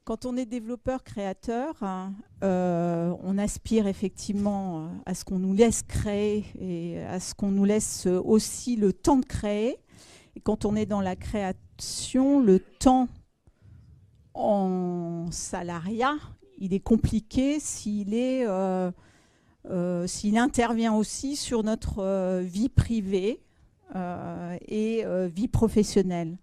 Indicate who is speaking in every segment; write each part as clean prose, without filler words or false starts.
Speaker 1: Quand on est développeur créateur, on aspire effectivement à ce qu'on nous laisse créer et à ce qu'on nous laisse aussi le temps de créer. Et quand on est dans la création, le temps en salariat, il est compliqué s'il intervient aussi sur notre vie privée et vie professionnelle.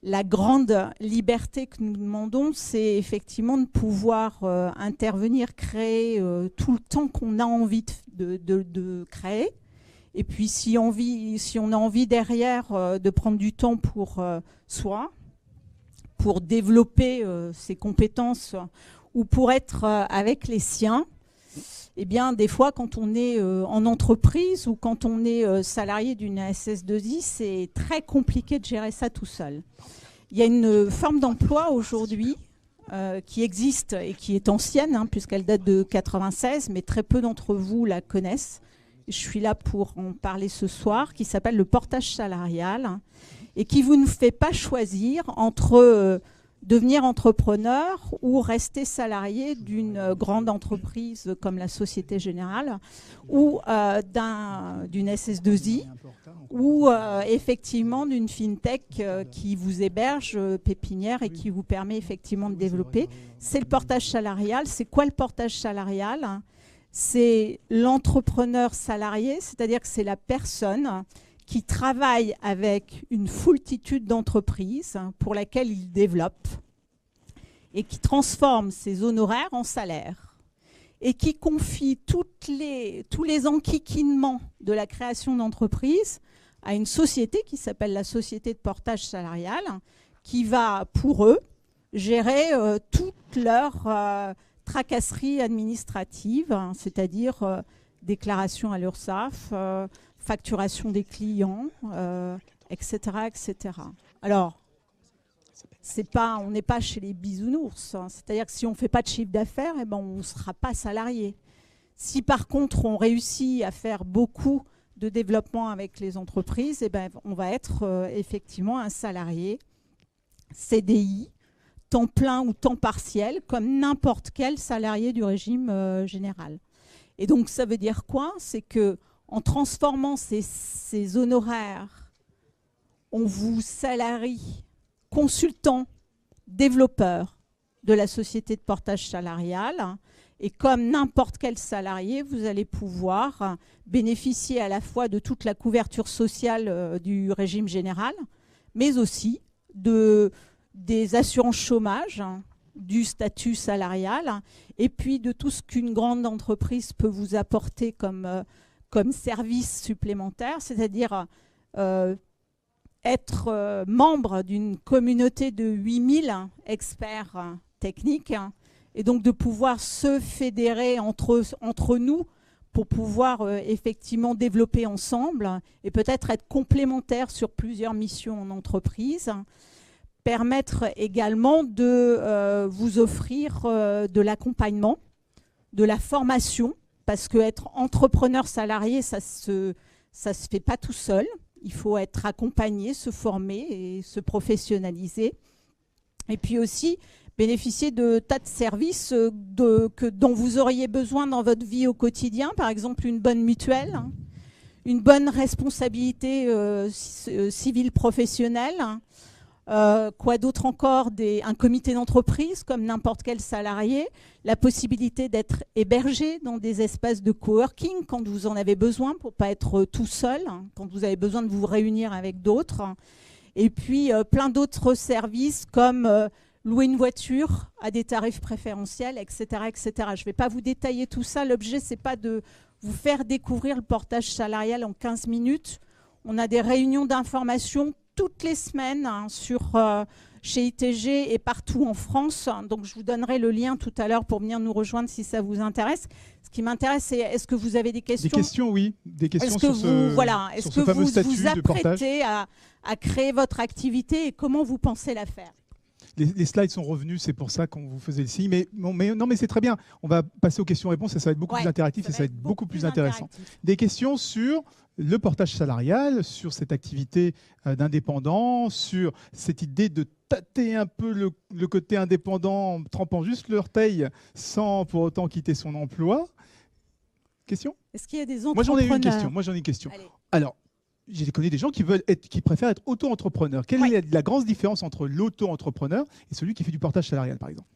Speaker 1: La grande liberté que nous demandons, c'est effectivement de pouvoir intervenir, créer tout le temps qu'on a envie de créer. Et puis si on a envie derrière de prendre du temps pour soi, pour développer ses compétences ou pour être avec les siens, eh bien, des fois, quand on est en entreprise ou quand on est salarié d'une SS2I, c'est très compliqué de gérer ça tout seul. Il y a une forme d'emploi aujourd'hui qui existe et qui est ancienne, hein, puisqu'elle date de 1996, mais très peu d'entre vous la connaissent. Je suis là pour en parler ce soir, qui s'appelle le portage salarial et qui vous ne fait pas choisir entre devenir entrepreneur ou rester salarié d'une grande entreprise comme la Société Générale ou d'une SS2I ou effectivement d'une FinTech qui vous héberge pépinière et qui vous permet effectivement de développer. C'est le portage salarial. C'est quoi le portage salarial ? C'est l'entrepreneur salarié, c'est-à-dire que c'est la personne qui travaille avec une foultitude d'entreprises pour laquelle il développe et qui transforme ses honoraires en salaire et qui confie tous les enquiquinements de la création d'entreprise à une société qui s'appelle la Société de portage salarial qui va, pour eux, gérer toutes leurs tracasseries administratives, hein, c'est-à-dire déclaration à l'URSSAF, facturation des clients, etc., etc. Alors, on n'est pas chez les bisounours, hein. C'est-à-dire que si on ne fait pas de chiffre d'affaires, eh ben, on ne sera pas salarié. Si par contre on réussit à faire beaucoup de développement avec les entreprises, eh ben, on va être effectivement un salarié CDI, temps plein ou temps partiel, comme n'importe quel salarié du régime général. Et donc ça veut dire quoi? C'est que en transformant ces honoraires, on vous salarie consultant, développeur de la société de portage salarial. Et comme n'importe quel salarié, vous allez pouvoir bénéficier à la fois de toute la couverture sociale du régime général, mais aussi des assurances chômage, du statut salarial, et puis de tout ce qu'une grande entreprise peut vous apporter comme service supplémentaire, c'est-à-dire être membre d'une communauté de 8000 experts techniques et donc de pouvoir se fédérer entre nous pour pouvoir effectivement développer ensemble et peut-être être complémentaires sur plusieurs missions en entreprise, permettre également de vous offrir de l'accompagnement, de la formation, parce qu'être entrepreneur salarié, ça se fait pas tout seul. Il faut être accompagné, se former et se professionnaliser. Et puis aussi bénéficier de tas de services dont vous auriez besoin dans votre vie au quotidien. Par exemple, une bonne mutuelle, une bonne responsabilité civile professionnelle. Quoi d'autre encore, un comité d'entreprise comme n'importe quel salarié, la possibilité d'être hébergé dans des espaces de coworking quand vous en avez besoin pour ne pas être tout seul, quand vous avez besoin de vous réunir avec d'autres. Et puis plein d'autres services comme louer une voiture à des tarifs préférentiels, etc. etc. Je ne vais pas vous détailler tout ça. L'objet, ce n'est pas de vous faire découvrir le portage salarial en 15 minutes. On a des réunions d'information toutes les semaines chez ITG et partout en France. Donc, je vous donnerai le lien tout à l'heure pour venir nous rejoindre si ça vous intéresse. Ce qui m'intéresse, c'est est-ce que vous avez des questions?
Speaker 2: Des questions, oui. Des questions
Speaker 1: sur ce fameux statut
Speaker 2: vous apprêtez
Speaker 1: à créer votre activité et comment vous pensez la faire?
Speaker 2: les slides sont revenus, c'est pour ça qu'on vous faisait le signe. Mais non, mais c'est très bien. On va passer aux questions-réponses et ça va être beaucoup plus interactif et ça va être beaucoup plus intéressant. Des questions sur le portage salarial, sur cette activité d'indépendant, sur cette idée de tâter un peu le côté indépendant en trempant juste l'orteil sans pour autant quitter son emploi. Question ?
Speaker 1: Est-ce qu'il y a des entrepreneurs ?
Speaker 2: Moi, j'en ai une question. Allez. Alors, je connais des gens qui préfèrent être auto-entrepreneurs. Quelle est la grande différence entre l'auto-entrepreneur et celui qui fait du portage salarial, par exemple ?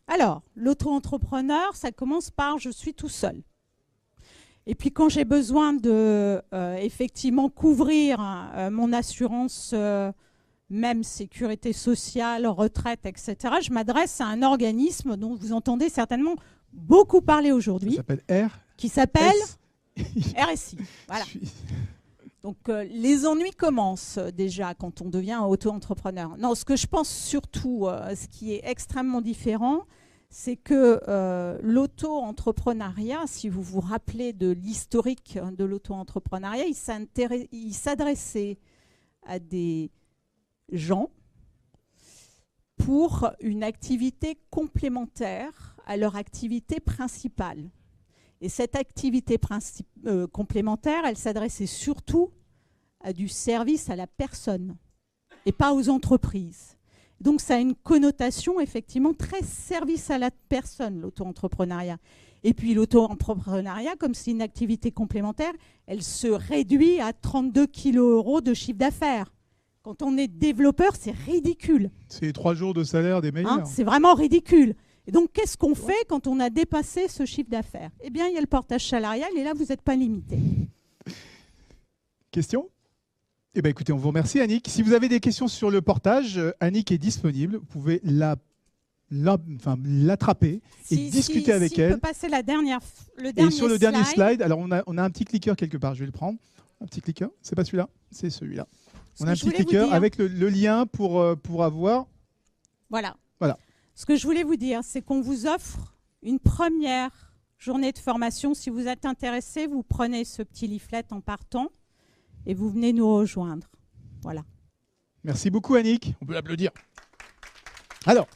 Speaker 1: Alors, l'auto-entrepreneur, ça commence par « je suis tout seul ». Et puis, quand j'ai besoin de effectivement couvrir mon assurance, même sécurité sociale, retraite, etc., je m'adresse à un organisme dont vous entendez certainement beaucoup parler aujourd'hui.
Speaker 2: Ça s'appelle
Speaker 1: qui s'appelle RSI. Voilà. Donc, les ennuis commencent déjà quand on devient auto-entrepreneur. Non, ce que je pense surtout, ce qui est extrêmement différent, c'est que l'auto-entrepreneuriat, si vous vous rappelez de l'historique de l'auto-entrepreneuriat, il s'adressait à des gens pour une activité complémentaire à leur activité principale. Et cette activité complémentaire, elle s'adressait surtout à du service à la personne et pas aux entreprises. Donc ça a une connotation effectivement très service à la personne, l'auto-entrepreneuriat. Et puis l'auto-entrepreneuriat, comme c'est une activité complémentaire, elle se réduit à 32 kg € de chiffre d'affaires. Quand on est développeur, c'est ridicule.
Speaker 2: C'est 3 jours de salaire des meilleurs.
Speaker 1: C'est vraiment ridicule. Et donc, qu'est-ce qu'on fait quand on a dépassé ce chiffre d'affaires ? Eh bien, il y a le portage salarial et là, vous n'êtes pas limité.
Speaker 2: Question ? Eh bien, écoutez, on vous remercie, Annick. Si vous avez des questions sur le portage, Annick est disponible. Vous pouvez l'attraper et discuter avec elle.
Speaker 1: On peut passer le dernier
Speaker 2: et sur le dernier slide, alors on a un petit clicker quelque part. Je vais le prendre. Un petit clicker. C'est pas celui-là, c'est celui-là. On a un petit clicker avec le lien pour avoir...
Speaker 1: Voilà. Ce que je voulais vous dire, c'est qu'on vous offre une première journée de formation. Si vous êtes intéressé, vous prenez ce petit leaflet en partant et vous venez nous rejoindre. Voilà.
Speaker 2: Merci beaucoup, Annick. On peut l'applaudir. Alors,